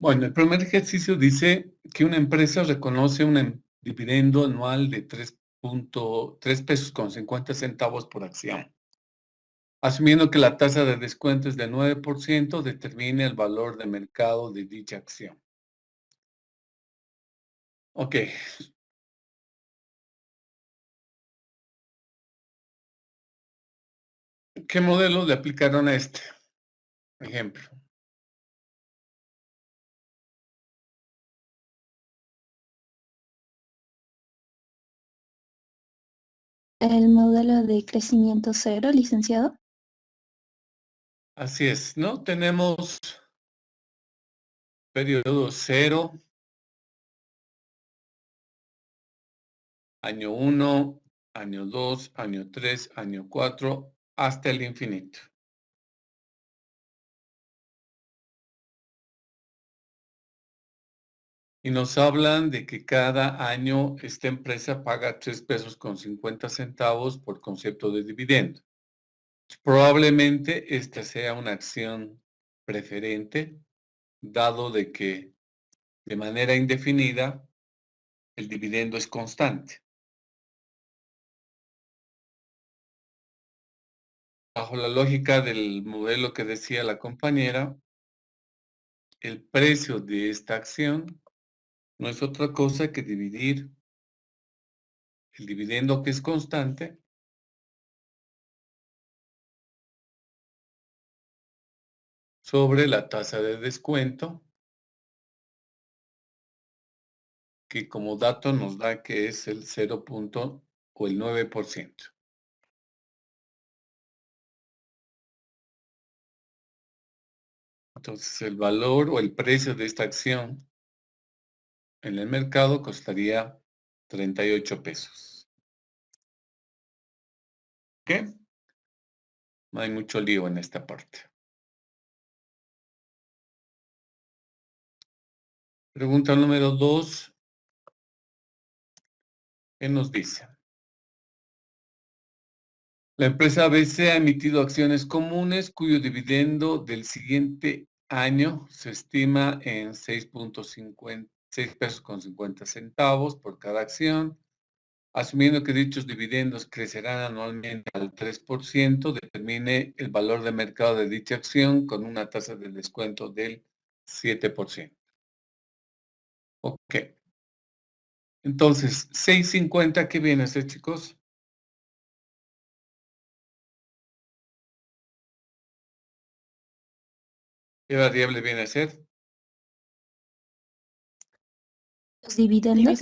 Bueno, el primer ejercicio dice que una empresa reconoce un dividendo anual de 3 pesos con 50 centavos por acción. Asumiendo que la tasa de descuento es del 9%, determine el valor de mercado de dicha acción. Ok. ¿Qué modelo le aplicaron a este ejemplo? El modelo de crecimiento cero, licenciado. Así es, ¿no? Tenemos periodo 0, año 1, año 2, año 3, año 4, hasta el infinito. Y nos hablan de que cada año esta empresa paga 3 pesos con 50 centavos por concepto de dividendo. Probablemente esta sea una acción preferente, dado de que de manera indefinida el dividendo es constante. Bajo la lógica del modelo que decía la compañera, el precio de esta acción no es otra cosa que dividir el dividendo, que es constante, sobre la tasa de descuento, que como dato nos da que es el 0 o el 9%. Entonces, el valor o el precio de esta acción en el mercado costaría 38 pesos. ¿Qué? No hay mucho lío en esta parte. Pregunta número 2. ¿Qué nos dice? La empresa ABC ha emitido acciones comunes cuyo dividendo del siguiente año se estima en 6 pesos con 50 centavos por cada acción. Asumiendo que dichos dividendos crecerán anualmente al 3%, determine el valor de mercado de dicha acción con una tasa de descuento del 7%. Ok. Entonces, 6.50, ¿qué viene a ser, chicos? ¿Qué variable viene a ser? Los dividendos.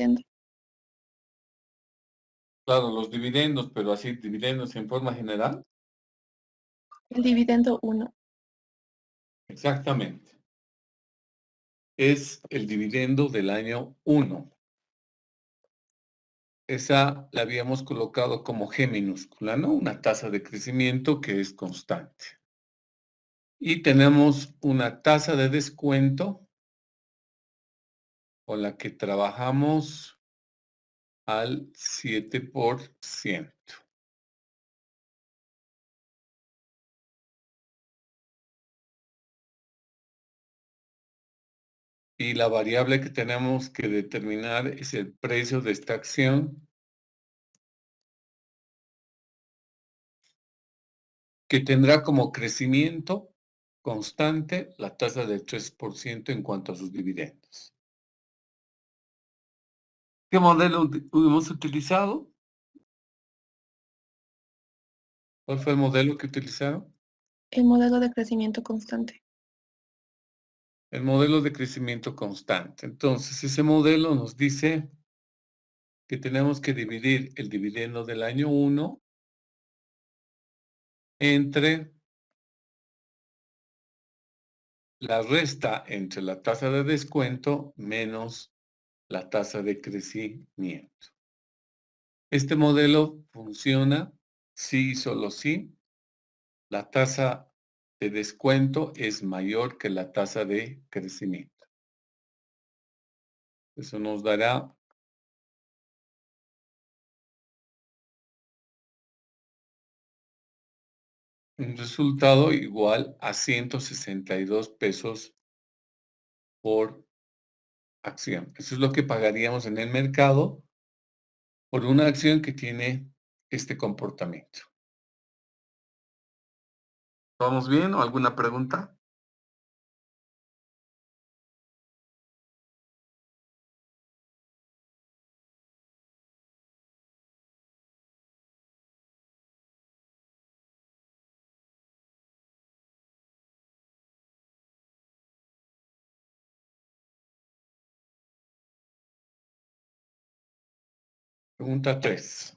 Claro, los dividendos, pero así, dividendos en forma general. El dividendo 1. Exactamente. Es el dividendo del año 1. Esa la habíamos colocado como G minúscula, ¿no? Una tasa de crecimiento que es constante. Y tenemos una tasa de descuento con la que trabajamos al 7%. Y la variable que tenemos que determinar es el precio de esta acción, que tendrá como crecimiento constante la tasa del 3% en cuanto a sus dividendos. ¿Qué modelo hemos utilizado? ¿Cuál fue el modelo que utilizaron? El modelo de crecimiento constante. El modelo de crecimiento constante. Entonces, ese modelo nos dice que tenemos que dividir el dividendo del año 1 entre la resta entre la tasa de descuento menos la tasa de crecimiento. Este modelo funciona si y solo si la tasa de descuento es mayor que la tasa de crecimiento. Eso nos dará un resultado igual a 162 pesos por acción. Eso es lo que pagaríamos en el mercado por una acción que tiene este comportamiento. ¿Vamos bien o alguna pregunta? Pregunta 3.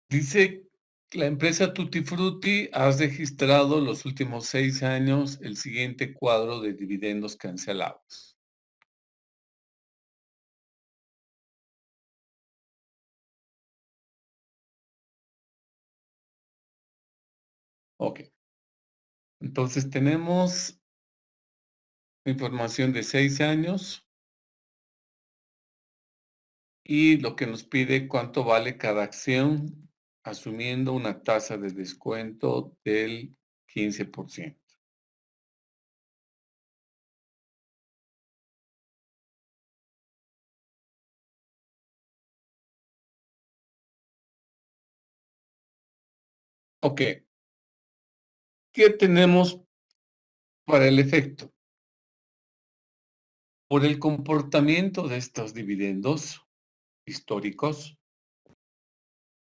Dice, la empresa Tutti Frutti ha registrado los últimos 6 años el siguiente cuadro de dividendos cancelados. Ok. Entonces tenemos información de 6 años y lo que nos pide cuánto vale cada acción, asumiendo una tasa de descuento del 15%. Ok. ¿Qué tenemos para el efecto? Por el comportamiento de estos dividendos históricos,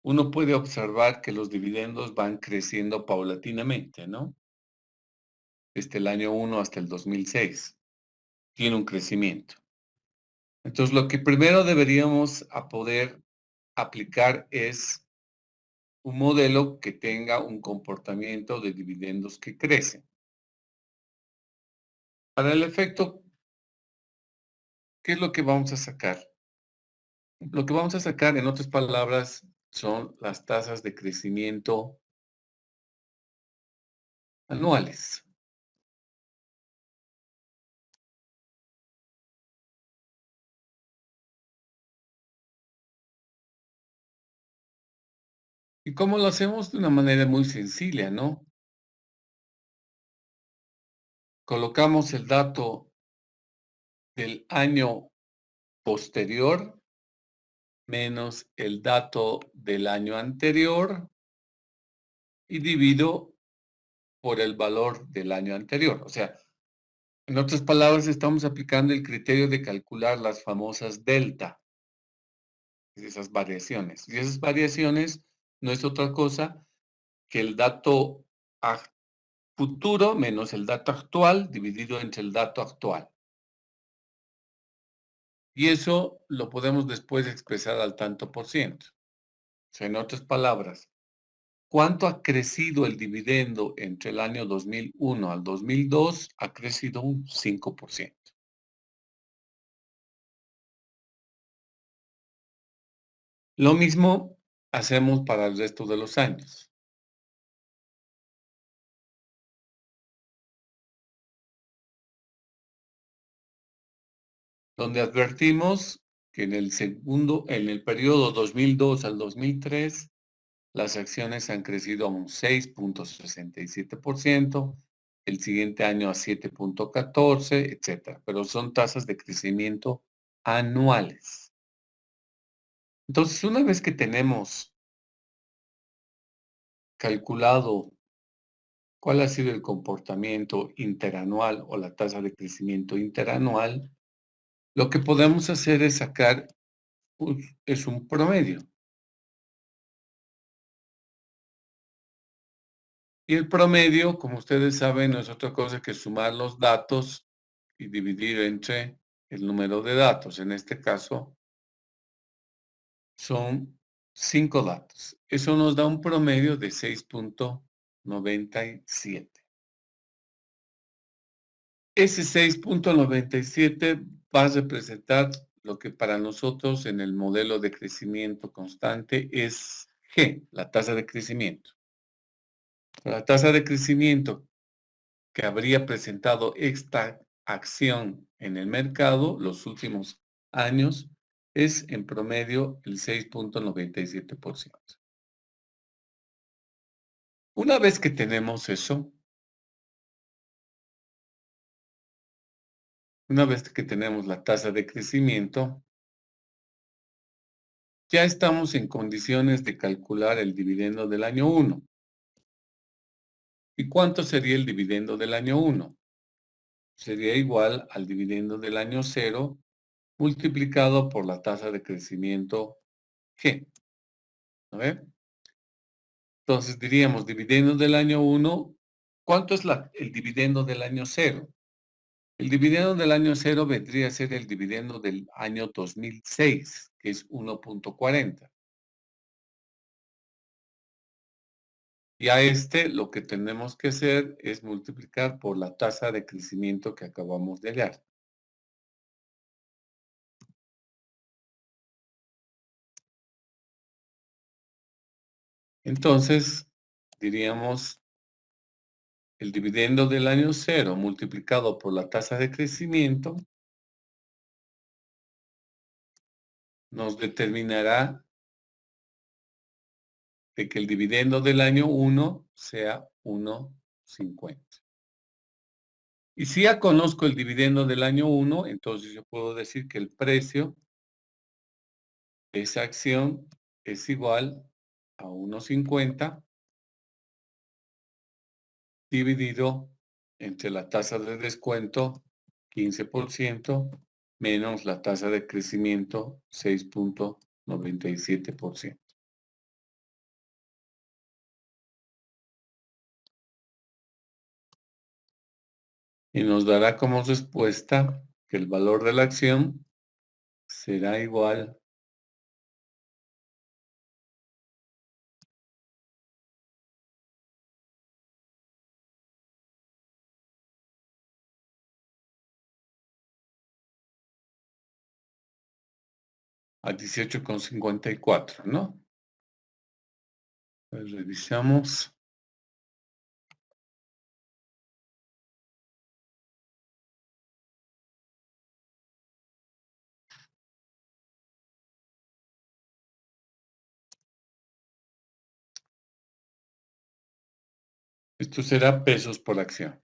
uno puede observar que los dividendos van creciendo paulatinamente, ¿no? Desde el año 1 hasta el 2006. Tiene un crecimiento. Entonces, lo que primero deberíamos poder aplicar es un modelo que tenga un comportamiento de dividendos que crece. Para el efecto, ¿qué es lo que vamos a sacar? Lo que vamos a sacar, en otras palabras, son las tasas de crecimiento anuales. ¿Y cómo lo hacemos? De una manera muy sencilla, ¿no? Colocamos el dato del año posterior menos el dato del año anterior y divido por el valor del año anterior. O sea, en otras palabras, estamos aplicando el criterio de calcular las famosas delta, esas variaciones. Y esas variaciones no es otra cosa que el dato futuro menos el dato actual dividido entre el dato actual. Y eso lo podemos después expresar al tanto por ciento. O sea, en otras palabras, ¿cuánto ha crecido el dividendo entre el año 2001 al 2002? Ha crecido un 5%. Lo mismo hacemos para el resto de los años. Donde advertimos que en el periodo 2002 al 2003, las acciones han crecido a un 6.67%, el siguiente año a 7.14, etcétera. Pero son tasas de crecimiento anuales. Entonces, una vez que tenemos calculado cuál ha sido el comportamiento interanual o la tasa de crecimiento interanual, lo que podemos hacer es sacar es un promedio. Y el promedio, como ustedes saben, no es otra cosa que sumar los datos y dividir entre el número de datos. En este caso, son 5 datos. Eso nos da un promedio de 6.97. Ese 6.97 va a representar lo que para nosotros en el modelo de crecimiento constante es G, la tasa de crecimiento. La tasa de crecimiento que habría presentado esta acción en el mercado los últimos años es en promedio el 6.97%. Una vez que tenemos eso, una vez que tenemos la tasa de crecimiento, ya estamos en condiciones de calcular el dividendo del año 1. ¿Y cuánto sería el dividendo del año 1? Sería igual al dividendo del año 0 multiplicado por la tasa de crecimiento G. A ver. Entonces diríamos dividendo del año 1. ¿Cuánto es el dividendo del año 0? El dividendo del año 0 vendría a ser el dividendo del año 2006, que es 1.40. Y a lo que tenemos que hacer es multiplicar por la tasa de crecimiento que acabamos de hallar. Entonces, diríamos, el dividendo del año 0 multiplicado por la tasa de crecimiento nos determinará de que el dividendo del año 1 sea 1.50. Y si ya conozco el dividendo del año 1, entonces yo puedo decir que el precio de esa acción es igual a 1.50 dividido entre la tasa de descuento 15% menos la tasa de crecimiento 6.97%. Y nos dará como respuesta que el valor de la acción será igual a 18.54, ¿no? Pues revisamos. Esto será pesos por acción.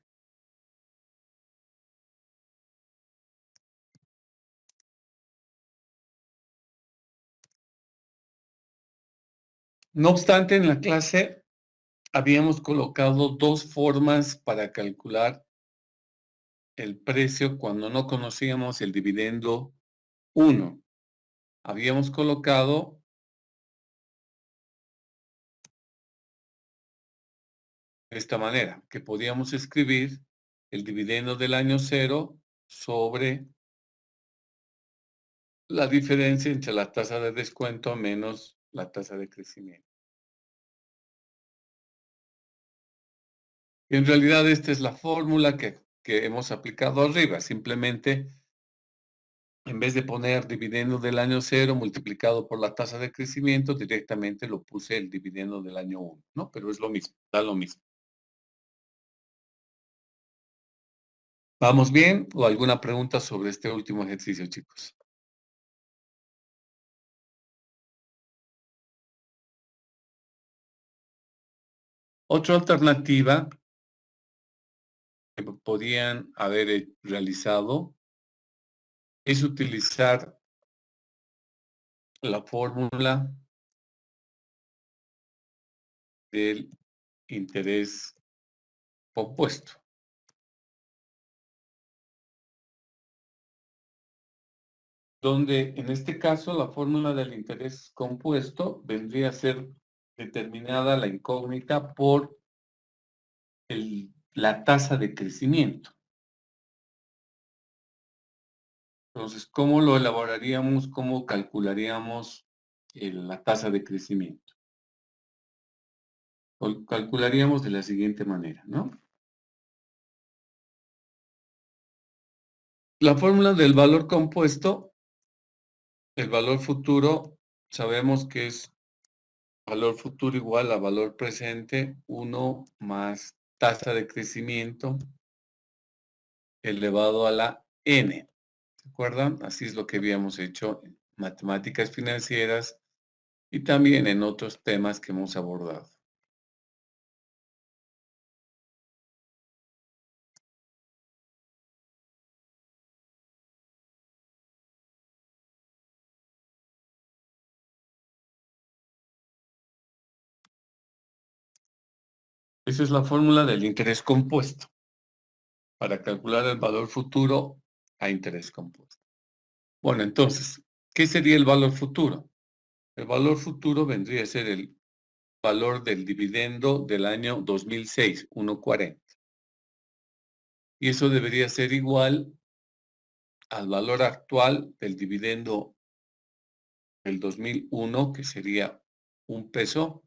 No obstante, en la clase habíamos colocado dos formas para calcular el precio cuando no conocíamos el dividendo 1. Habíamos colocado de esta manera, que podíamos escribir el dividendo del año 0 sobre la diferencia entre la tasa de descuento menos la tasa de crecimiento. Y en realidad esta es la fórmula que hemos aplicado arriba. Simplemente, en vez de poner dividendo del año 0 multiplicado por la tasa de crecimiento, directamente lo puse el dividendo del año 1, ¿no? Pero es lo mismo, da lo mismo. ¿Vamos bien? ¿O alguna pregunta sobre este último ejercicio, chicos? Otra alternativa que podían haber realizado es utilizar la fórmula del interés compuesto. Donde en este caso la fórmula del interés compuesto vendría a ser determinada la incógnita por la tasa de crecimiento. Entonces, ¿cómo lo elaboraríamos? ¿Cómo calcularíamos la tasa de crecimiento? Calcularíamos de la siguiente manera, ¿no? La fórmula del valor compuesto, el valor futuro, sabemos que es valor futuro igual a valor presente, 1 más tasa de crecimiento elevado a la n. ¿Se acuerdan? Así es lo que habíamos hecho matemáticas financieras y también en otros temas que hemos abordado. Esa es la fórmula del interés compuesto para calcular el valor futuro a interés compuesto. Bueno, entonces, ¿qué sería el valor futuro? El valor futuro vendría a ser el valor del dividendo del año 2006, 1.40. Y eso debería ser igual al valor actual del dividendo del 2001, que sería 1 peso,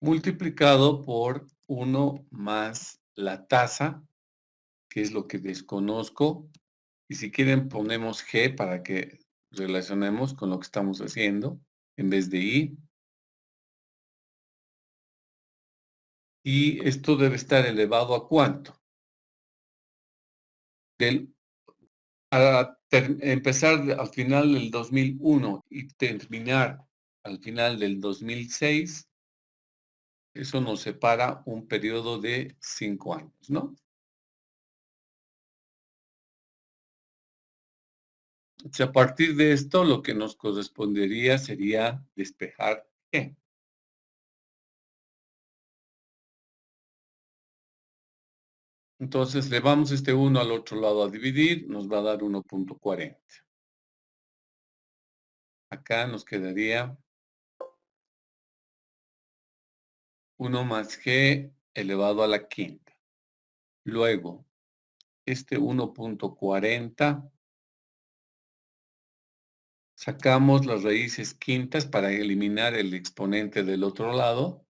multiplicado por 1 más la tasa, que es lo que desconozco. Y si quieren ponemos G para que relacionemos con lo que estamos haciendo en vez de I. Y esto debe estar elevado ¿a cuánto? Empezar al final del 2001 y terminar al final del 2006, eso nos separa un periodo de 5 años, ¿no? Entonces, a partir de esto, lo que nos correspondería sería despejar G. Entonces, le vamos este 1 al otro lado a dividir, nos va a dar 1.40. Acá nos quedaría 1 más G elevado a la quinta. Luego, este 1.40, sacamos las raíces quintas para eliminar el exponente del otro lado.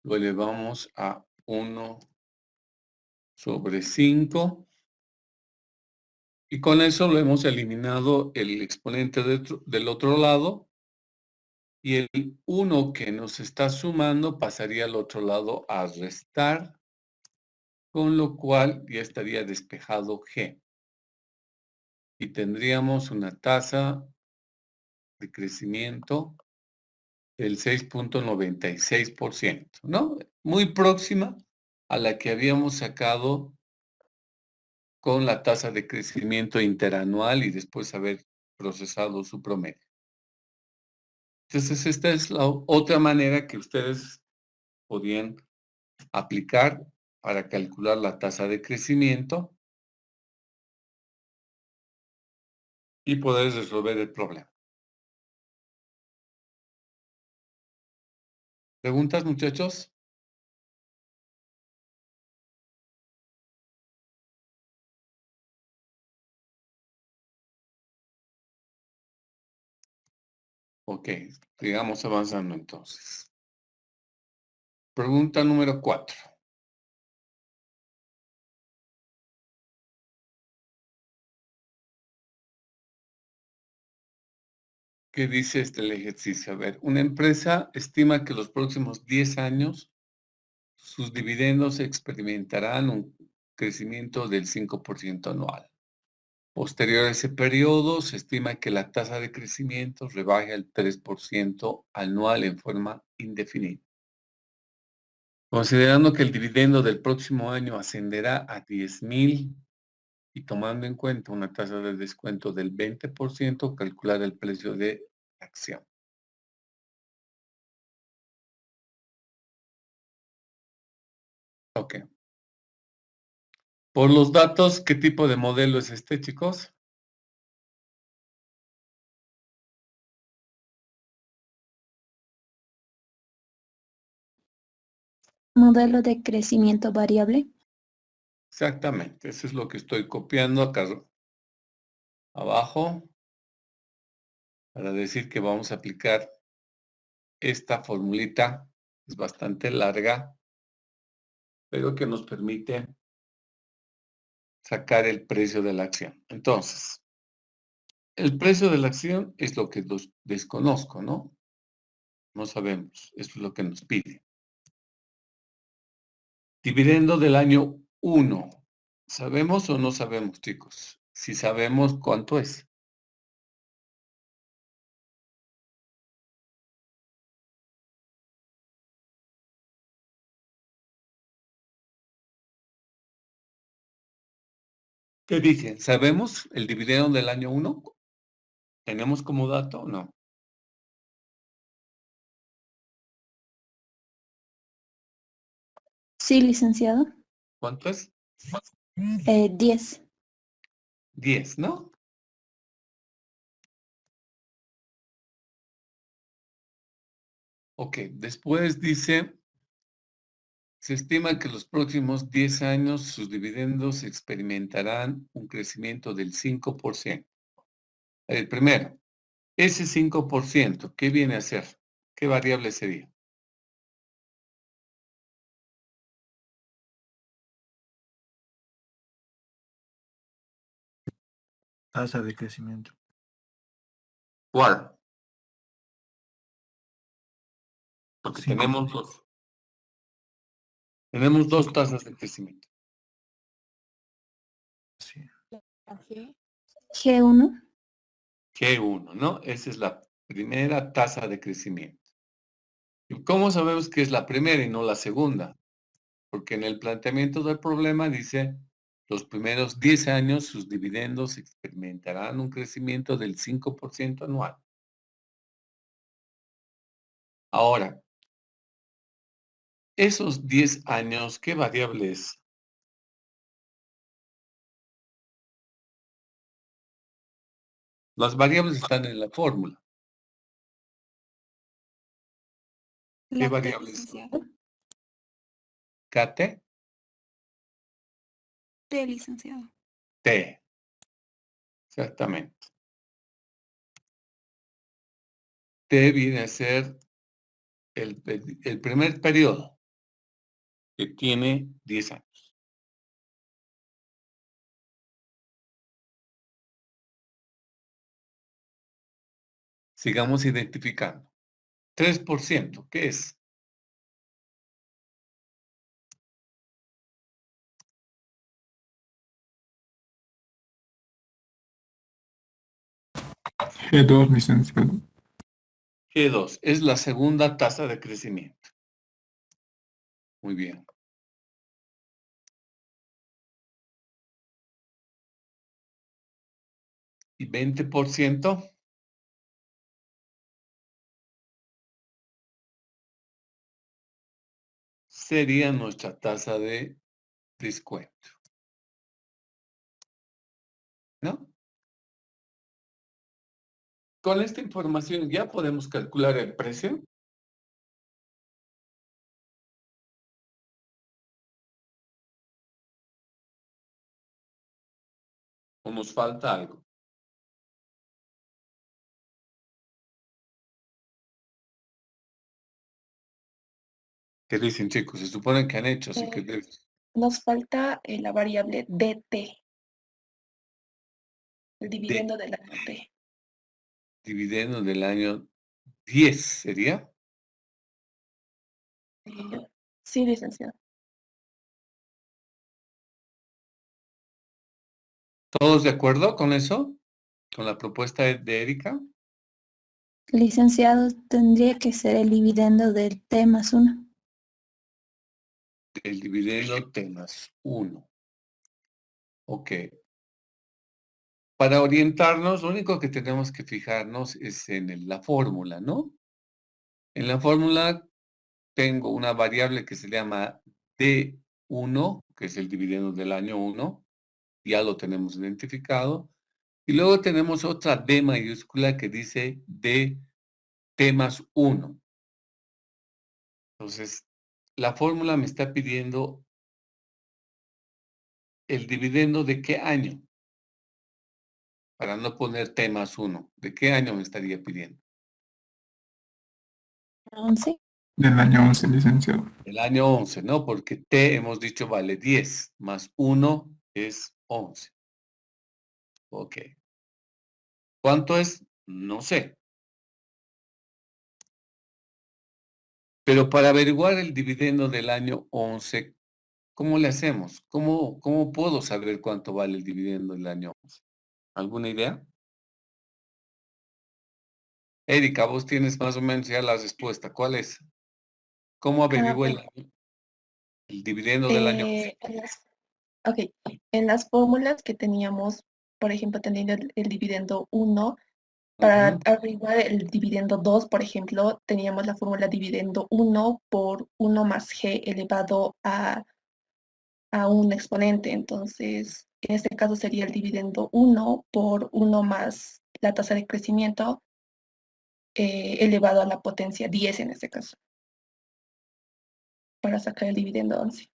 Lo elevamos a 1 sobre 5. Y con eso lo hemos eliminado el exponente del otro lado. Y el 1 que nos está sumando pasaría al otro lado a restar, con lo cual ya estaría despejado G. Y tendríamos una tasa de crecimiento del 6.96%, ¿no? Muy próxima a la que habíamos sacado con la tasa de crecimiento interanual y después haber procesado su promedio. Entonces, esta es la otra manera que ustedes podían aplicar para calcular la tasa de crecimiento y poder resolver el problema. ¿Preguntas, muchachos? Ok, sigamos avanzando entonces. Pregunta número 4. ¿Qué dice el ejercicio? A ver, una empresa estima que los próximos 10 años sus dividendos experimentarán un crecimiento del 5% anual. Posterior a ese periodo, se estima que la tasa de crecimiento rebaje al 3% anual en forma indefinida. Considerando que el dividendo del próximo año ascenderá a 10,000 y tomando en cuenta una tasa de descuento del 20%, calcular el precio de la acción. Ok. Por los datos, ¿qué tipo de modelo es este, chicos? Modelo de crecimiento variable. Exactamente, eso es lo que estoy copiando acá abajo para decir que vamos a aplicar esta formulita, es bastante larga, pero que nos permite sacar el precio de la acción. Entonces, El precio de la acción es lo que desconozco, ¿no? No sabemos. Eso es lo que nos pide. Dividendo del año 1. ¿Sabemos o no sabemos, chicos? Si sabemos, ¿cuánto es? ¿Qué dije? ¿Sabemos el dividendo del año 1? ¿Tenemos como dato o no? Sí, licenciado. ¿Cuánto es? 10. 10, ¿no? Ok, después dice, se estima que los próximos 10 años sus dividendos experimentarán un crecimiento del 5%. El primero, ese 5%, ¿qué viene a ser? ¿Qué variable sería? Tasa de crecimiento. ¿Cuál? Porque Cinco. tenemos dos. Tenemos dos tasas de crecimiento. Sí. G1. G1, ¿no? Esa es la primera tasa de crecimiento. ¿Y cómo sabemos que es la primera y no la segunda? Porque en el planteamiento del problema dice, los primeros 10 años sus dividendos experimentarán un crecimiento del 5% anual. Ahora, esos 10 años, ¿qué variable es? Las variables están en la fórmula. ¿Qué variables son? ¿KT? T, licenciado. T. Exactamente. T viene a ser el primer periodo que tiene 10 años. Sigamos identificando. 3%, ¿qué es? G2, licenciado. G2 es la segunda tasa de crecimiento. Muy bien. ¿Y 20%? Sería nuestra tasa de descuento. ¿No? Con esta información ya podemos calcular el precio. ¿O nos falta algo? ¿Qué dicen, chicos? Se supone que han hecho, así que Nos falta la variable DT, el dividendo del año T. dividendo del año 10, ¿sería? Sí, licenciado. ¿Todos de acuerdo con eso? ¿Con la propuesta de Erika? Licenciado, tendría que ser el dividendo del T más 1. El dividendo T más 1. Ok. Para orientarnos, lo único que tenemos que fijarnos es en la fórmula, ¿no? En la fórmula tengo una variable que se llama D1, que es el dividendo del año 1. Ya lo tenemos identificado. Y luego tenemos otra D mayúscula que dice DT más 1. Entonces, la fórmula me está pidiendo el dividendo de qué año, para no poner T más 1. ¿De qué año me estaría pidiendo? 11. Del año 11, licenciado. El año 11, ¿no? Porque T hemos dicho vale 10, más 1 es 11. Ok. ¿Cuánto es? No sé. Pero para averiguar el dividendo del año 11, ¿cómo le hacemos? ¿Cómo puedo saber cuánto vale el dividendo del año 11? ¿Alguna idea? Erika, vos tienes más o menos ya la respuesta. ¿Cuál es? ¿Cómo averiguo Bueno, el dividendo del año 11? ok, en las fórmulas que teníamos, por ejemplo, teniendo el dividendo 1, para Ujú. averiguar el dividendo 2, por ejemplo, teníamos la fórmula dividendo 1 por 1 más g elevado a un exponente. Entonces, en este caso sería el dividendo 1 por 1 más la tasa de crecimiento elevado a la potencia 10 en este caso, para sacar el dividendo 11.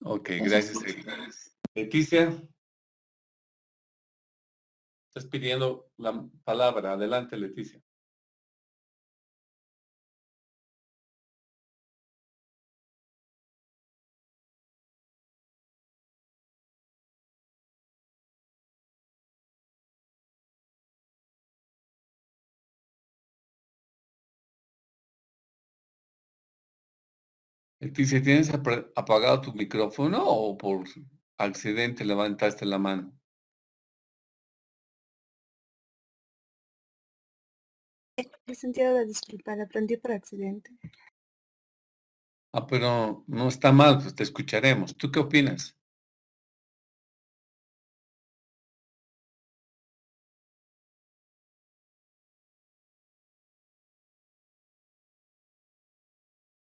Ok, Entonces, gracias, Erika. Leticia, estás pidiendo la palabra. Adelante, Leticia. Leticia, ¿tienes apagado tu micrófono o por accidente levantaste la mano? Licenciada, disculpa, la prendí por accidente. Ah, pero no está mal, pues te escucharemos. ¿Tú qué opinas?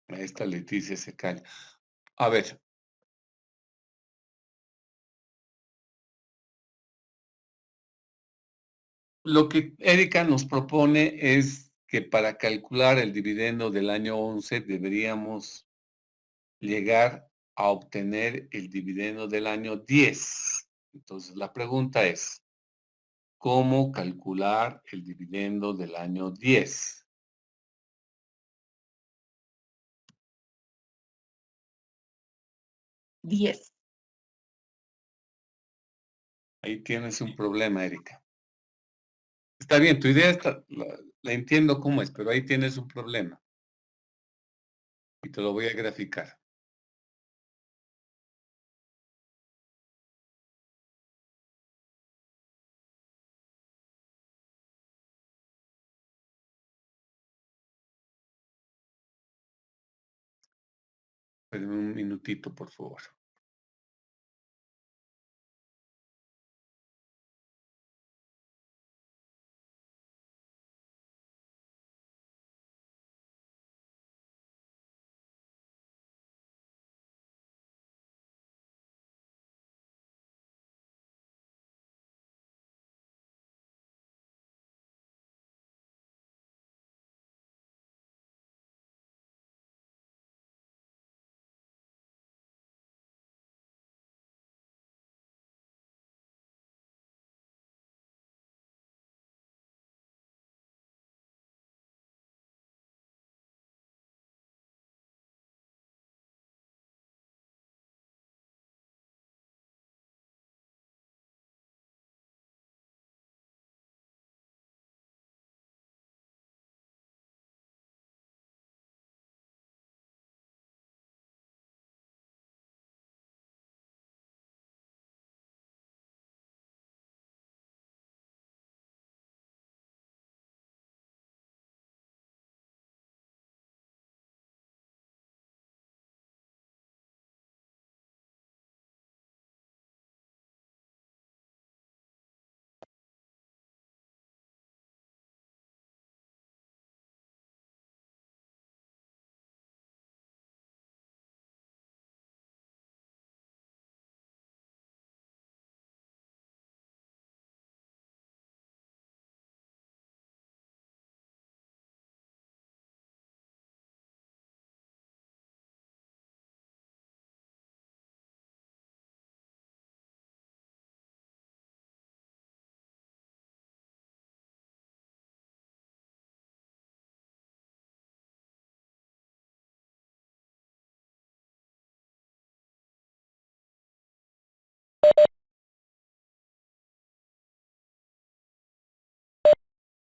Esta Leticia se calla. A ver, lo que Erika nos propone es que para calcular el dividendo del año 11 deberíamos llegar a obtener el dividendo del año 10. Entonces, la pregunta es, ¿cómo calcular el dividendo del año 10? 10. Ahí tienes un problema, Erika. Está bien, tu idea la entiendo cómo es, pero ahí tienes un problema y te lo voy a graficar. Espérame un minutito, por favor.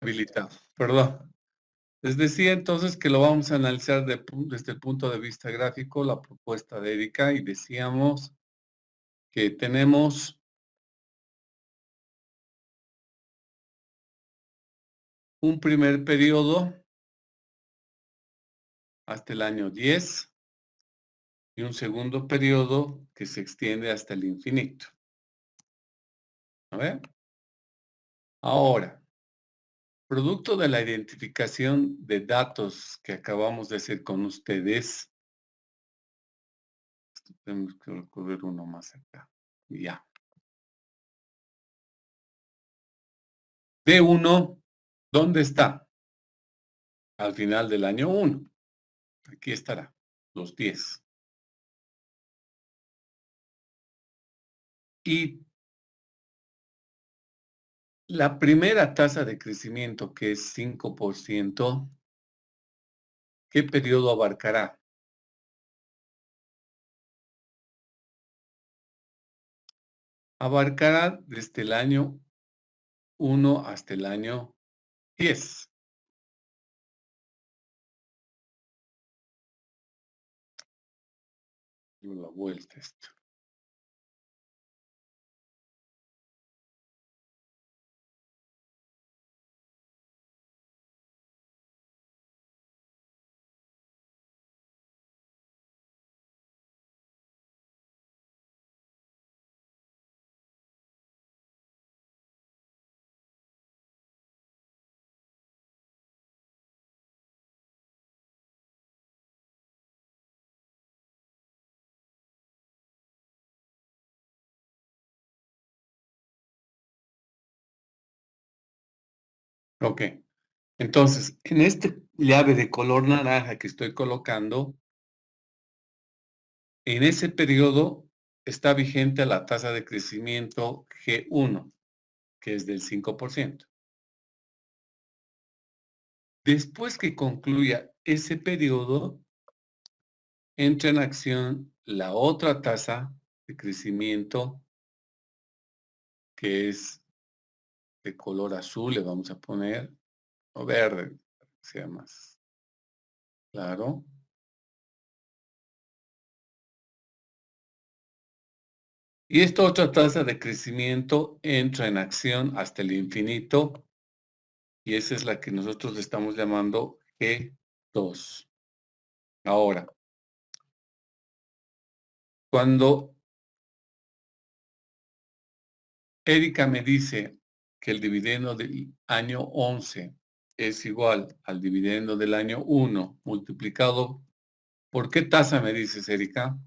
habilitado, perdón. Les decía entonces que lo vamos a analizar desde el punto de vista gráfico, la propuesta de Erika, y decíamos que tenemos un primer periodo hasta el año 10 y un segundo periodo que se extiende hasta el infinito. A ver. Ahora, producto de la identificación de datos que acabamos de hacer con ustedes, tenemos que recurrir uno más acá. Y ya. D1, ¿dónde está? Al final del año 1. Aquí estará, los 10. Y la primera tasa de crecimiento, que es 5%, ¿qué periodo abarcará? Abarcará desde el año 1 hasta el año 10. La vuelta esto. Ok. Entonces, en este llave de color naranja que estoy colocando, en ese periodo está vigente la tasa de crecimiento G1, que es del 5%. Después que concluya ese periodo, entra en acción la otra tasa de crecimiento, que es de color azul, le vamos a poner, o verde, para que sea más claro. Y esta otra tasa de crecimiento entra en acción hasta el infinito, y esa es la que nosotros le estamos llamando G2. Ahora, cuando Erika me dice que el dividendo del año 11 es igual al dividendo del año 1 multiplicado, ¿por qué tasa me dices, Erika?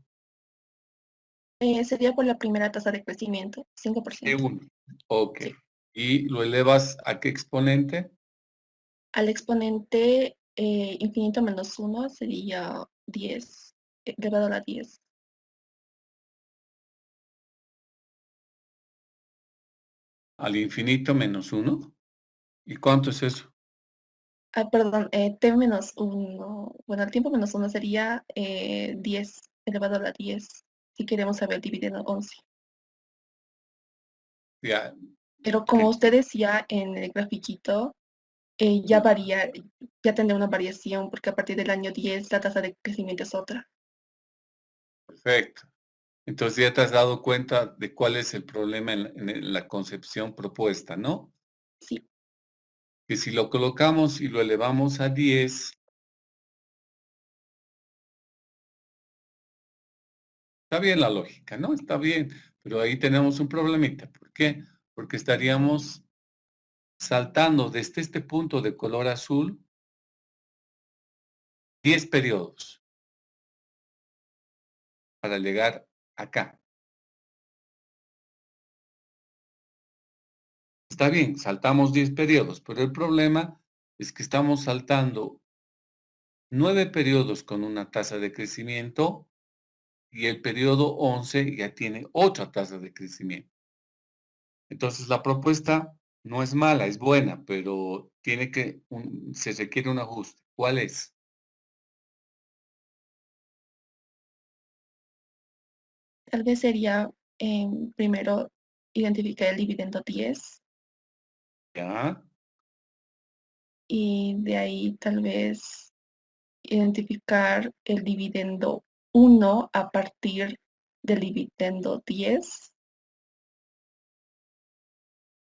Sería por la primera tasa de crecimiento, 5%. E1. Ok. Sí. ¿Y lo elevas a qué exponente? Al exponente infinito menos 1 sería 10, elevado a la 10. Al infinito menos 1. ¿Y cuánto es eso? Ah, perdón, t menos 1. Bueno, el tiempo menos 1 sería 10, elevado a la 10, si queremos saber el dividendo 11. Ya, Pero como usted decía en el grafiquito, ya varía, ya tendrá una variación, porque a partir del año 10 la tasa de crecimiento es otra. perfecto. Entonces ya te has dado cuenta de cuál es el problema en la concepción propuesta, ¿no? Sí, Que si lo colocamos y lo elevamos a 10, está bien la lógica, ¿no? Está bien, pero ahí tenemos un problemita. ¿Por qué? Porque estaríamos saltando desde este punto de color azul 10 periodos para llegar acá. Está bien, saltamos 10 periodos, pero el problema es que estamos saltando 9 periodos con una tasa de crecimiento y el periodo 11 ya tiene otra tasa de crecimiento. Entonces la propuesta no es mala, es buena, pero se requiere un ajuste. ¿Cuál es? tal vez sería primero identificar el dividendo 10. ¿Ya? y de ahí tal vez identificar el dividendo 1 a partir del dividendo 10,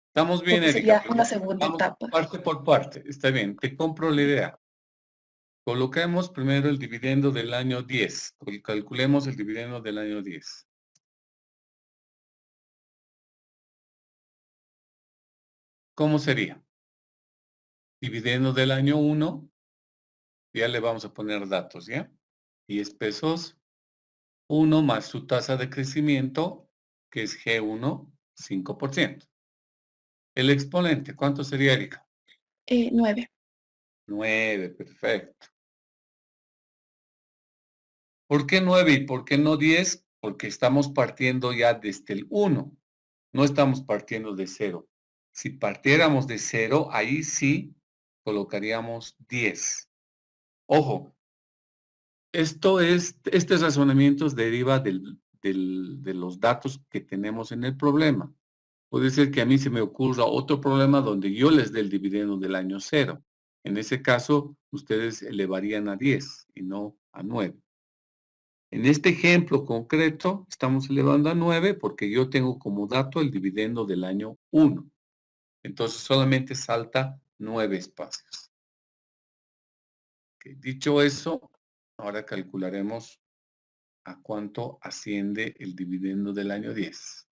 Estamos bien, porque Erika, sería pero una segunda vamos etapa. parte por parte. Está bien, te compro la idea. Coloquemos primero el dividendo del año 10. Calculemos el dividendo del año 10. ¿Cómo sería? Dividendo del año 1, ya le vamos a poner datos, ¿ya? 10 pesos, 1 más su tasa de crecimiento, que es G1, 5%. El exponente, ¿cuánto sería, Erika? 9. 9, perfecto. ¿Por qué 9 y por qué no 10? Porque estamos partiendo ya desde el 1, no estamos partiendo de 0. Si partiéramos de 0, ahí sí colocaríamos 10. Ojo, este razonamiento deriva de los datos que tenemos en el problema. Puede ser que a mí se me ocurra otro problema donde yo les dé el dividendo del año 0. En ese caso, ustedes elevarían a 10 y no a 9. En este ejemplo concreto, estamos elevando a 9 porque yo tengo como dato el dividendo del año 1. Entonces, solamente salta 9 espacios. Okay. Dicho eso, ahora calcularemos a cuánto asciende el dividendo del año 10.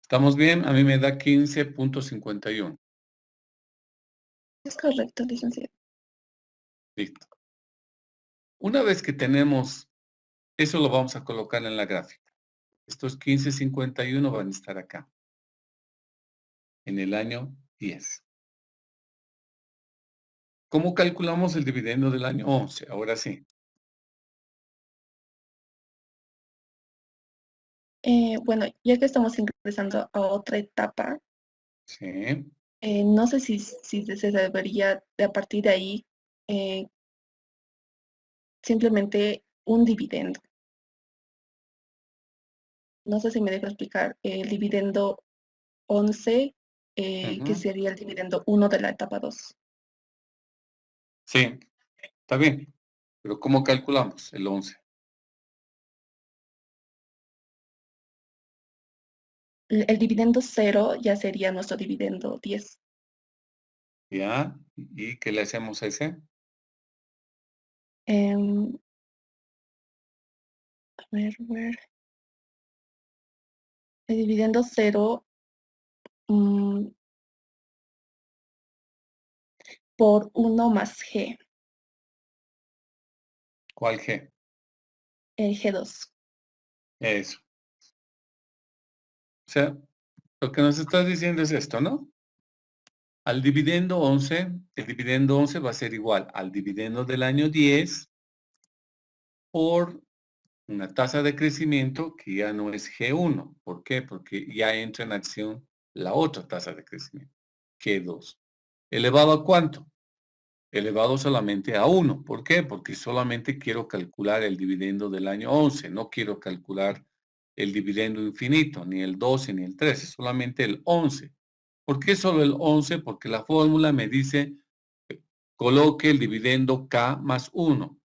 ¿Estamos bien? A mí me da 15.51. Es correcto, licenciado. Listo. Una vez que tenemos, eso lo vamos a colocar en la gráfica. Estos 15.51 van a estar acá, en el año 10. ¿Cómo calculamos el dividendo del año 11? Ahora sí. Bueno, ya que estamos ingresando a otra etapa, Sí. no sé si se debería de a partir de ahí simplemente un dividendo. No sé si me dejo explicar. El dividendo 11, que sería el dividendo 1 de la etapa 2. Sí, está bien. Pero ¿cómo calculamos el 11? El dividendo 0 ya sería nuestro dividendo 10. ¿Ya? ¿Y qué le hacemos a ese? A ver. El dividendo 0 por 1 más G, ¿Cuál G? el G2. Eso. O sea, lo que nos estás diciendo es esto, ¿no? Al dividendo 11, el dividendo 11 va a ser igual al dividendo del año 10 por una tasa de crecimiento que ya no es G1. ¿Por qué? Porque ya entra en acción la otra tasa de crecimiento, G2. ¿Elevado a cuánto? Elevado solamente a 1. ¿Por qué? Porque solamente quiero calcular el dividendo del año 11. No quiero calcular el dividendo infinito, ni el 12, ni el 13, solamente el 11. ¿Por qué solo el 11? Porque la fórmula me dice coloque el dividendo K más 1.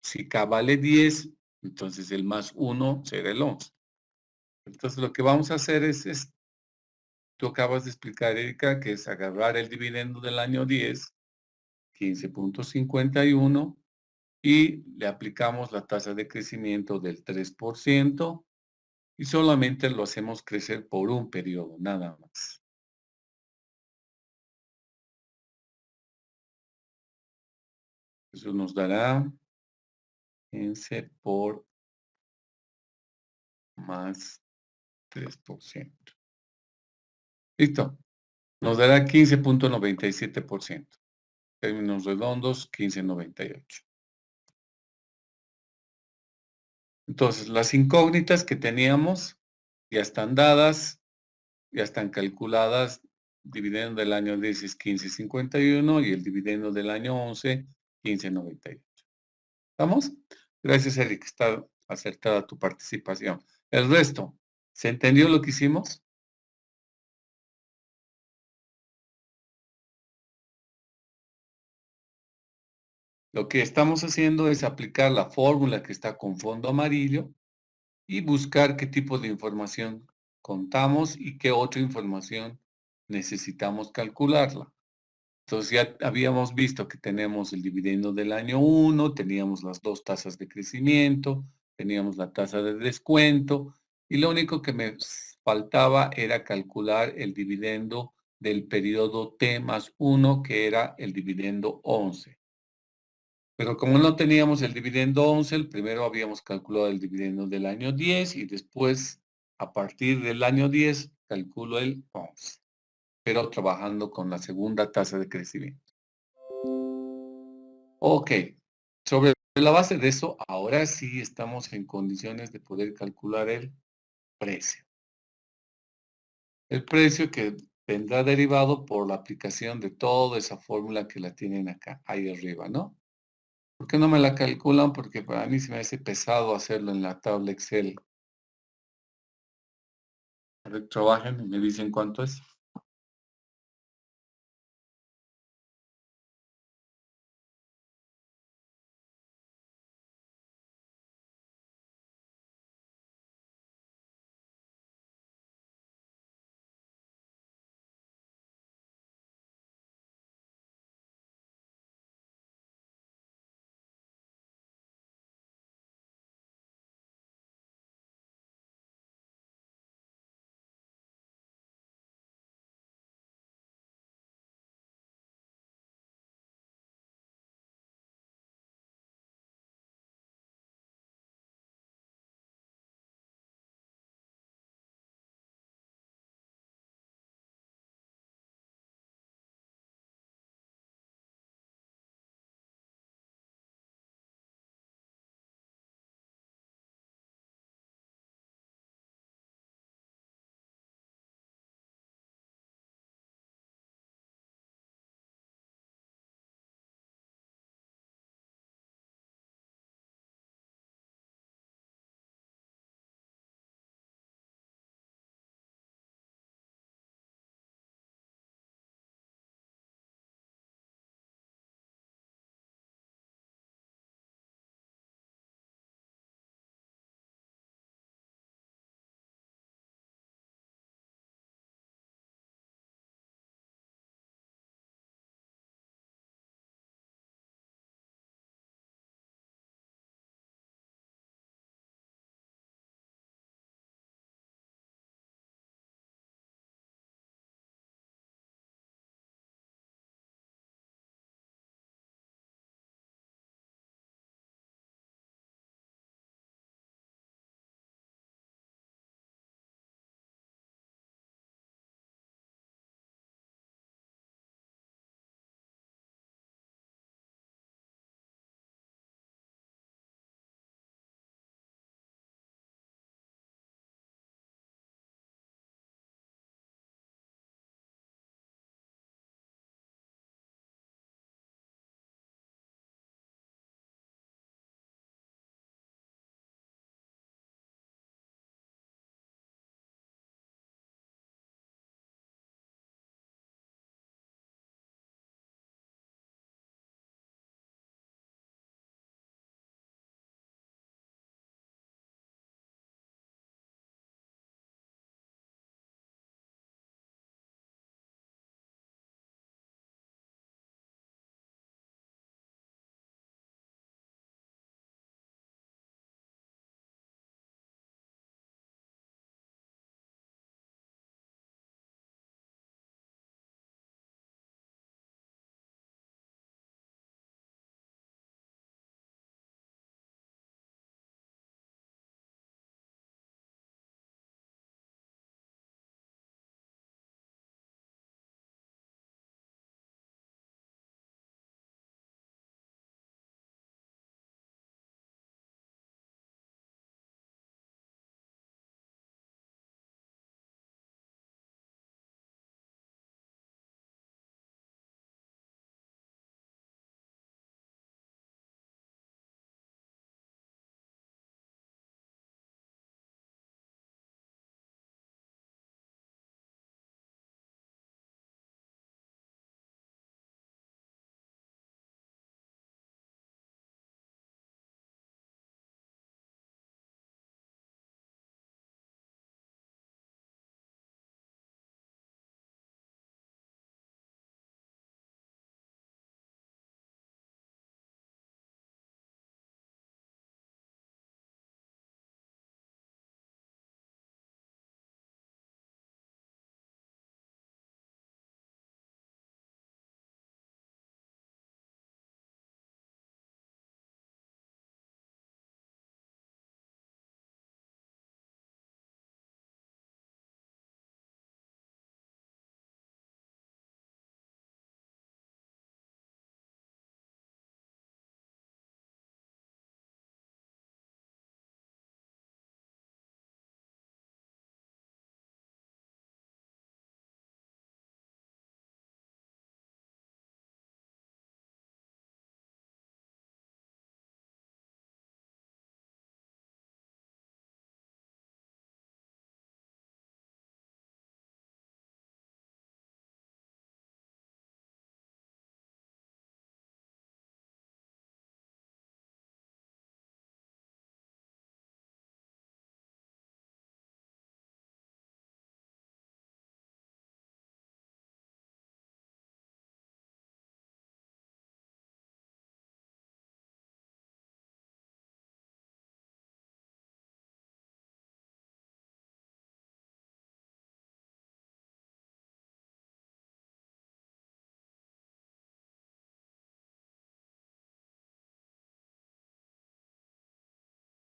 Si K vale 10, entonces el más 1 será el 11. Entonces lo que vamos a hacer es tú acabas de explicar, Erika, que es agarrar el dividendo del año 10, 15.51, y le aplicamos la tasa de crecimiento del 3% y solamente lo hacemos crecer por un periodo, nada más. Eso nos dará 15 por más 3%. Listo. Nos dará 15.97%. Términos redondos, 15.98. Entonces, las incógnitas que teníamos ya están dadas, ya están calculadas dividendo del año 10 es 15.51 y el dividendo del año 11, 15.98. ¿Estamos? Gracias, Eric. Está acertada tu participación. El resto, ¿se entendió lo que hicimos? Lo que estamos haciendo es aplicar la fórmula que está con fondo amarillo y buscar qué tipo de información contamos y qué otra información necesitamos calcularla. Entonces ya habíamos visto que tenemos el dividendo del año 1, teníamos las dos tasas de crecimiento, teníamos la tasa de descuento y lo único que me faltaba era calcular el dividendo del periodo T más 1, que era el dividendo 11. Pero como no teníamos el dividendo 11, el primero habíamos calculado el dividendo del año 10 y después, a partir del año 10, calculo el 11, pero trabajando con la segunda tasa de crecimiento. Ok, sobre la base de eso, ahora sí estamos en condiciones de poder calcular el precio. El precio que vendrá derivado por la aplicación de toda esa fórmula que la tienen acá, ahí arriba, ¿no? ¿Por qué no me la calculan? Porque para mí se me hace pesado hacerlo en la tabla Excel. A ver, trabajen y me dicen cuánto es.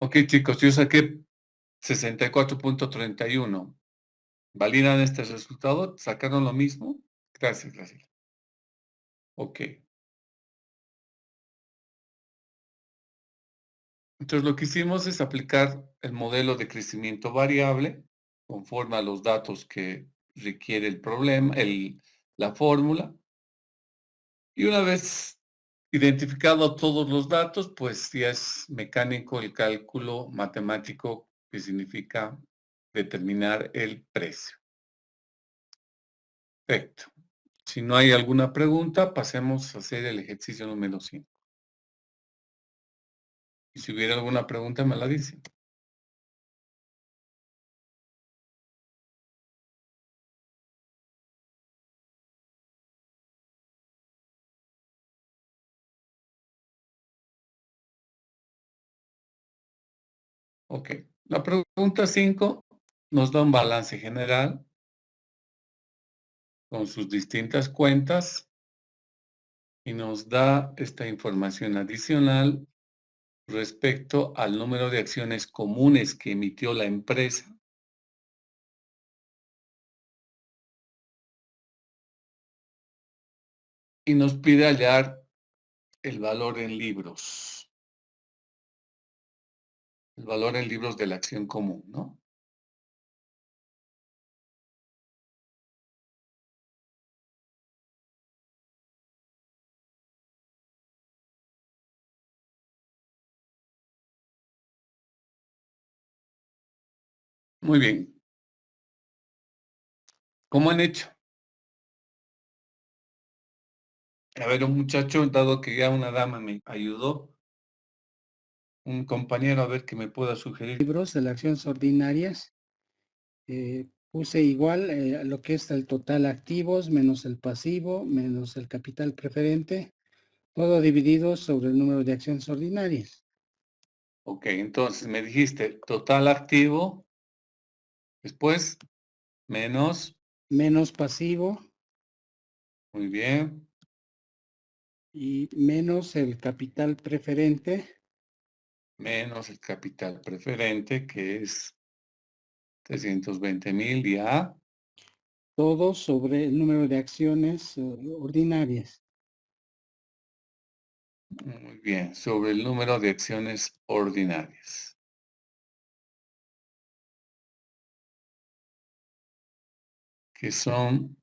Ok, chicos, yo saqué 64.31. ¿Validan este resultado? ¿Sacaron lo mismo? Gracias, gracias. Ok. Entonces, lo que hicimos es aplicar el modelo de crecimiento variable conforme a los datos que requiere el problema, la fórmula. Y una vez identificado todos los datos, pues ya es mecánico el cálculo matemático que significa determinar el precio. Perfecto. Si no hay alguna pregunta, pasemos a hacer el ejercicio número 5. Y si hubiera alguna pregunta, me la dicen. Ok. La pregunta 5 nos da un balance general con sus distintas cuentas y nos da esta información adicional respecto al número de acciones comunes que emitió la empresa y nos pide hallar el valor en libros. El valor en libros de la acción común, ¿no? Muy bien. ¿Cómo han hecho? A ver, un muchacho, dado que ya una dama me ayudó, un compañero, a ver que me pueda sugerir. Libros de las acciones ordinarias, puse igual lo que es el total activos menos el pasivo menos el capital preferente, todo dividido sobre el número de acciones ordinarias. Ok, entonces me dijiste total activo, después menos, Menos pasivo muy bien, y menos el capital preferente, menos el capital preferente, que es 320,000 ya. todo sobre el número de acciones ordinarias. Muy bien, sobre el número de acciones ordinarias. Que son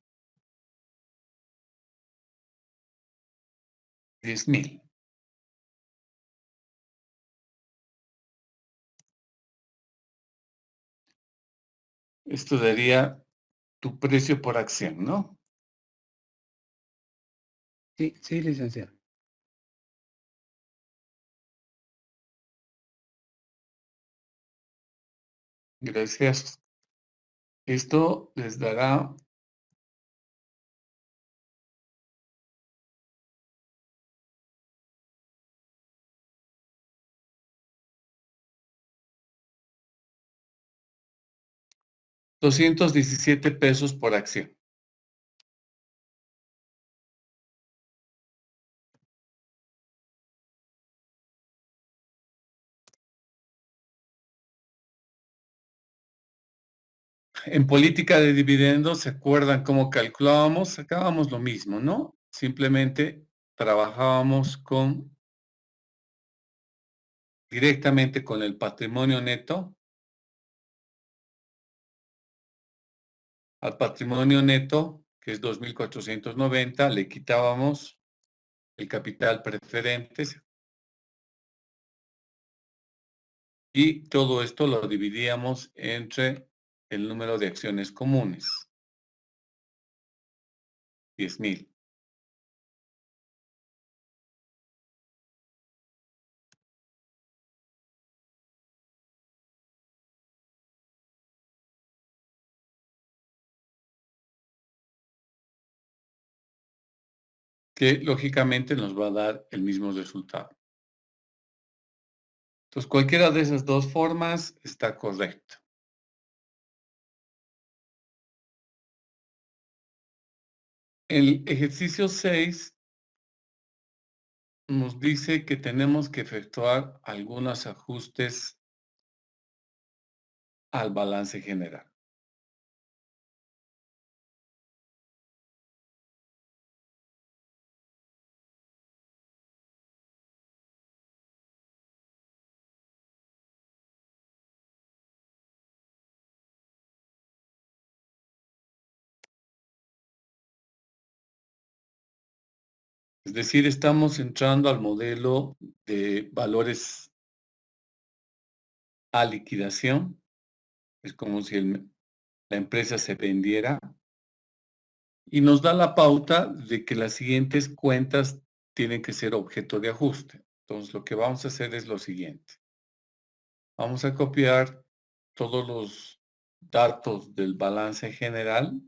10,000. Esto daría tu precio por acción, ¿no? Sí, sí, licenciado. Gracias. Esto les dará $217 por acción. En política de dividendos, ¿se acuerdan cómo calculábamos? Sacábamos lo mismo, ¿no? Simplemente trabajábamos directamente con el patrimonio neto. Al patrimonio neto, que es 2,490, le quitábamos el capital preferente y todo esto lo dividíamos entre el número de acciones comunes, 10,000. Que lógicamente nos va a dar el mismo resultado. Entonces, cualquiera de esas dos formas está correcto. El ejercicio 6 nos dice que tenemos que efectuar algunos ajustes al balance general. Es decir, estamos entrando al modelo de valores a liquidación. Es como si la empresa se vendiera y nos da la pauta de que las siguientes cuentas tienen que ser objeto de ajuste. Entonces, lo que vamos a hacer es lo siguiente. Vamos a copiar todos los datos del balance general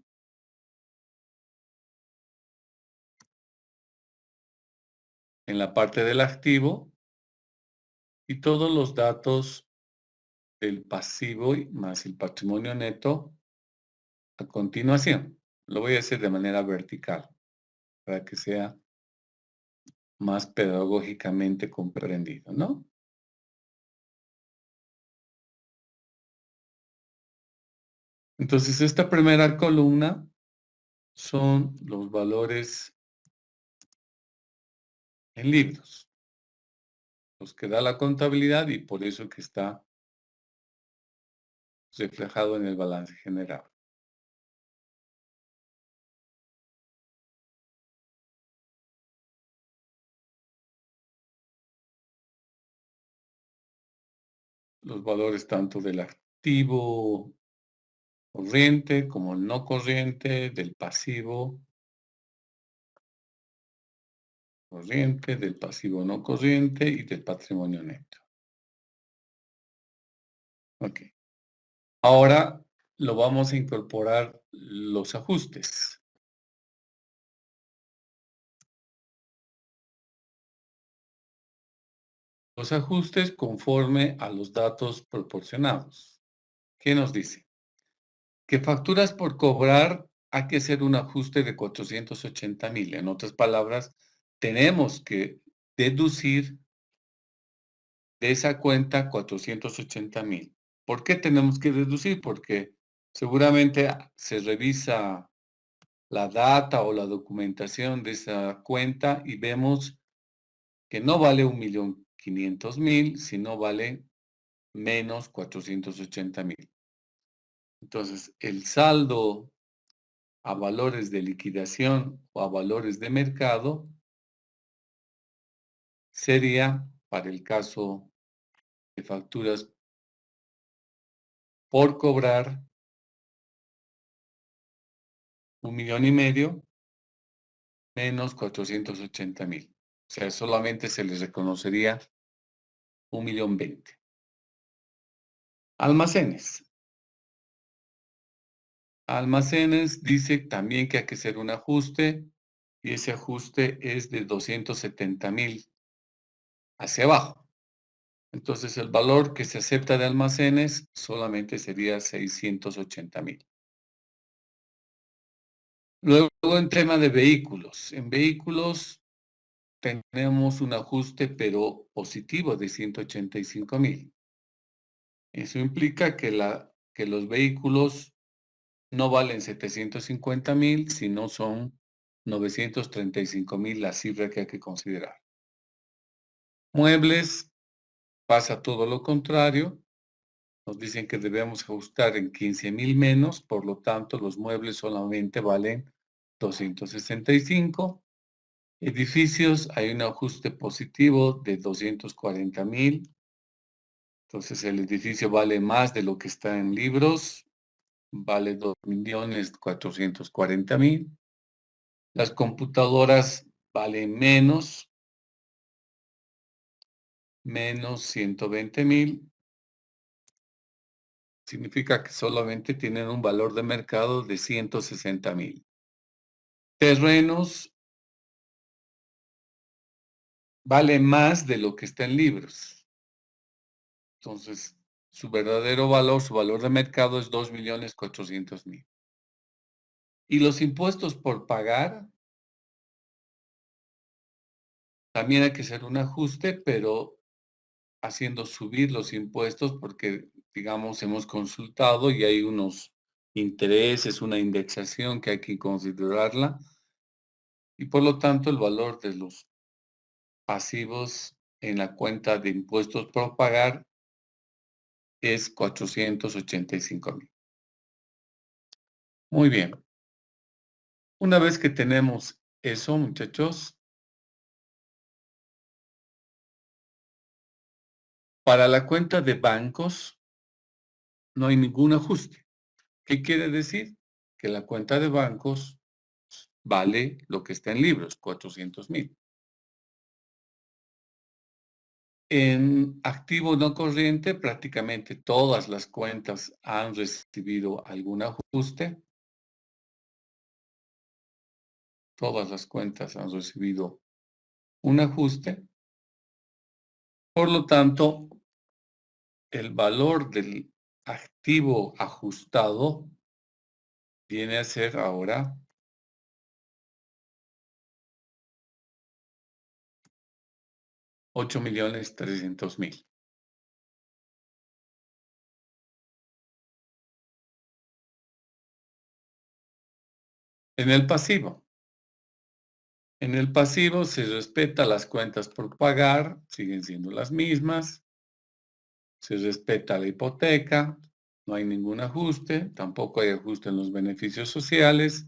en la parte del activo y todos los datos del pasivo más el patrimonio neto a continuación. Lo voy a hacer de manera vertical para que sea más pedagógicamente comprendido, ¿no? Entonces, esta primera columna son los valores en libros, los que da la contabilidad y por eso que está reflejado en el balance general. Los valores tanto del activo corriente como el no corriente, del pasivo corriente, del pasivo no corriente y del patrimonio neto. Ok. Ahora lo vamos a incorporar los ajustes. Los ajustes conforme a los datos proporcionados. ¿Qué nos dice? Que facturas por cobrar hay que hacer un ajuste de 480,000. En otras palabras, tenemos que deducir de esa cuenta 480,000. ¿Por qué tenemos que deducir? Porque seguramente se revisa la data o la documentación de esa cuenta y vemos que no vale 1,500,000, sino vale menos 480,000. Entonces, el saldo a valores de liquidación o a valores de mercado sería, para el caso de facturas por cobrar, 1,500,000 menos 480,000. O sea, solamente se les reconocería 1,020,000. Almacenes. Almacenes dice también que hay que hacer un ajuste y ese ajuste es de 270,000 hacia abajo. Entonces el valor que se acepta de almacenes solamente sería 680,000. Luego en tema de vehículos. En vehículos tenemos un ajuste pero positivo de 185,000. Eso implica que los vehículos no valen 750,000, sino son 935,000 la cifra que hay que considerar. Muebles, pasa todo lo contrario. Nos dicen que debemos ajustar en 15,000 menos, por lo tanto, los muebles solamente valen 265. Edificios, hay un ajuste positivo de 240,000. Entonces, el edificio vale más de lo que está en libros, vale 2,440,000. Las computadoras valen menos 120,000. Significa que solamente tienen un valor de mercado de 160,000. Terrenos vale más de lo que está en libros. Entonces, su verdadero valor, su valor de mercado es 2,400,000. Y los impuestos por pagar, también hay que hacer un ajuste, pero haciendo subir los impuestos porque digamos, hemos consultado y hay unos intereses, una indexación que hay que considerarla. Y por lo tanto, el valor de los pasivos en la cuenta de impuestos por pagar es 485,000. Muy bien. Una vez que tenemos eso, muchachos, para la cuenta de bancos no hay ningún ajuste. ¿Qué quiere decir? Que la cuenta de bancos vale lo que está en libros, 400,000. En activo no corriente, prácticamente todas las cuentas han recibido algún ajuste. Todas las cuentas han recibido un ajuste. Por lo tanto, el valor del activo ajustado viene a ser ahora $8,300,000. En el pasivo. En el pasivo se respeta las cuentas por pagar, siguen siendo las mismas. Se respeta la hipoteca, no hay ningún ajuste, tampoco hay ajuste en los beneficios sociales.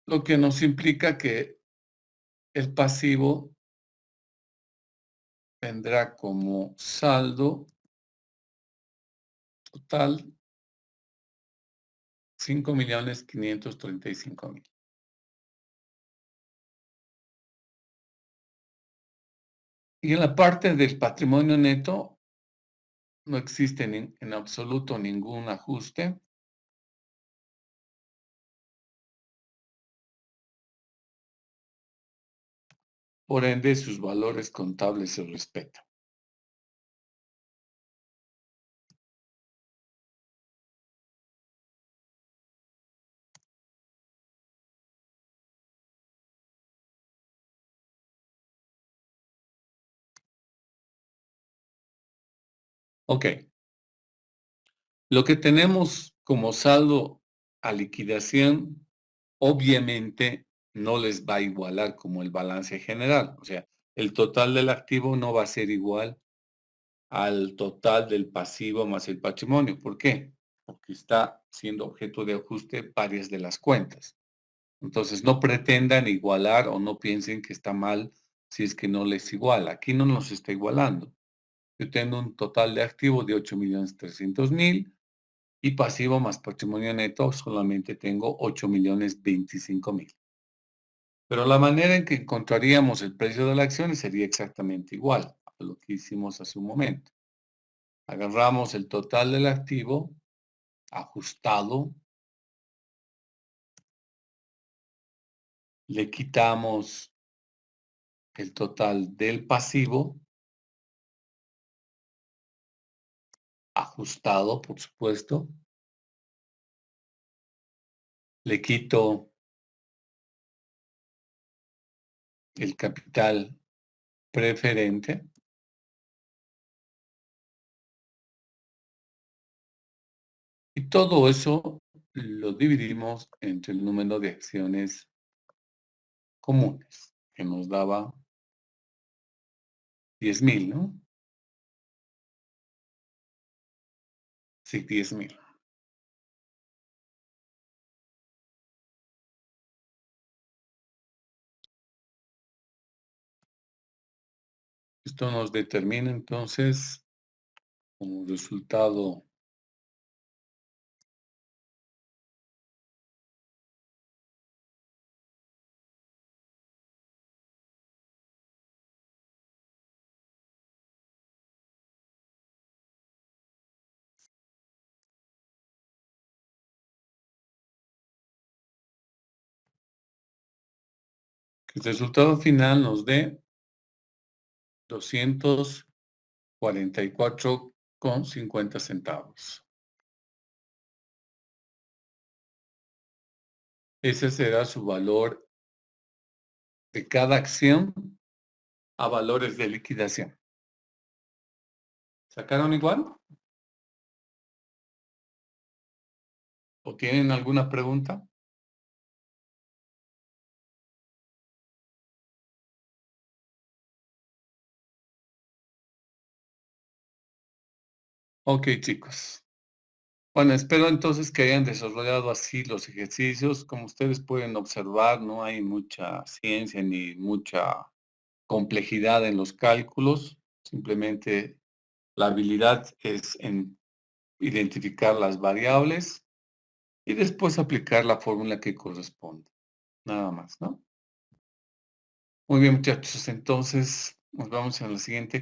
Lo que nos implica que el pasivo tendrá como saldo total 5,535,000. Y en la parte del patrimonio neto no existe en absoluto ningún ajuste. Por ende, sus valores contables se respetan. Ok. Lo que tenemos como saldo a liquidación, obviamente no les va a igualar como el balance general. O sea, el total del activo no va a ser igual al total del pasivo más el patrimonio. ¿Por qué? Porque está siendo objeto de ajuste varias de las cuentas. Entonces, no pretendan igualar o no piensen que está mal si es que no les iguala. Aquí no nos está igualando. Yo tengo un total de activos de 8,300,000 y pasivo más patrimonio neto solamente tengo 8,025,000. Pero la manera en que encontraríamos el precio de la acción sería exactamente igual a lo que hicimos hace un momento. Agarramos el total del activo ajustado, le quitamos el total del pasivo, ajustado, por supuesto, le quito el capital preferente y todo eso lo dividimos entre el número de acciones comunes, que nos daba 10,000, ¿no? Sí, 10,000. Esto nos determina entonces como resultado que el resultado final nos dé 244,50 centavos. Ese será su valor de cada acción a valores de liquidación. ¿Sacaron igual? ¿O tienen alguna pregunta? Ok, chicos. Bueno, espero entonces que hayan desarrollado así los ejercicios. Como ustedes pueden observar, no hay mucha ciencia ni mucha complejidad en los cálculos. Simplemente la habilidad es en identificar las variables y después aplicar la fórmula que corresponde. Nada más, ¿no? Muy bien, muchachos. Entonces, nos vemos en la siguiente clase.